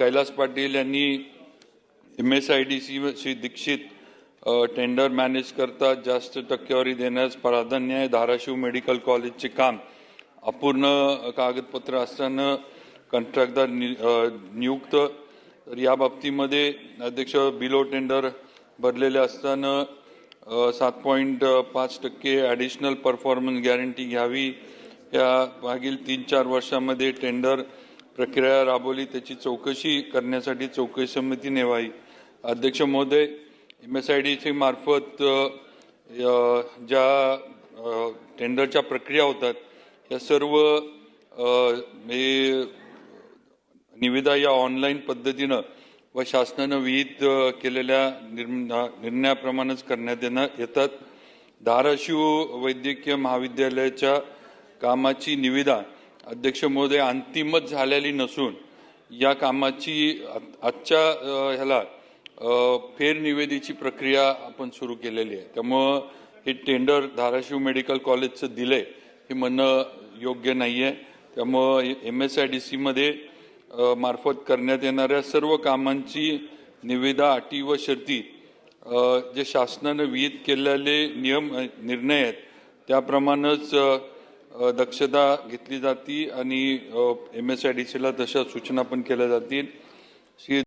कैलास पाटील यांनी MSIDC Shri Dikshit tender manage करता जास्त टक्केवारी देण्यास प्राधान्य आहे। धाराशिव मेडिकल कॉलेजचे काम अपूर्ण कागदपत्र असताना कंत्राटदार नियुक्त, तर या बाबतीमध्ये अध्यक्ष बिलो टेंडर भरलेले असताना 7.5% ॲडिशनल परफॉर्मन्स गॅरंटी घ्यावी। या मागील 3-4 वर्षांमध्ये टेंडर प्रक्रिया राबवली, त्याची चौकशी करण्यासाठी चौकशी समिती नेवावी। अध्यक्ष महोदय, MSIDC मार्फत ज्या टेंडरच्या प्रक्रिया होतात या सर्व निविदा या ऑनलाईन पद्धतीनं व शासनानं विहित केलेल्या निर्णयाप्रमाणेच करण्यात येतात। धाराशिव वैद्यकीय महाविद्यालयाच्या कामाची निविदा अध्यक्ष महोदय अंतिमच झालेली नसून या कामाची आजच्या फेरनिविदेची प्रक्रिया आपण सुरू केलेली आहे। त्यामुळे हे टेंडर धाराशिव मेडिकल कॉलेजचं दिलंय हे म्हणणं योग्य नाहीये। त्यामुळे MSIDC मध्ये मार्फत करण्यात येणाऱ्या सर्व कामांची निविदा अटी व शर्ती जे शासनाने विहित केलेले निर्णय आहेत त्याप्रमाणेच दक्षता घेतली जाती आणि MSIDCला तशा सूचना पण केल्या जातील।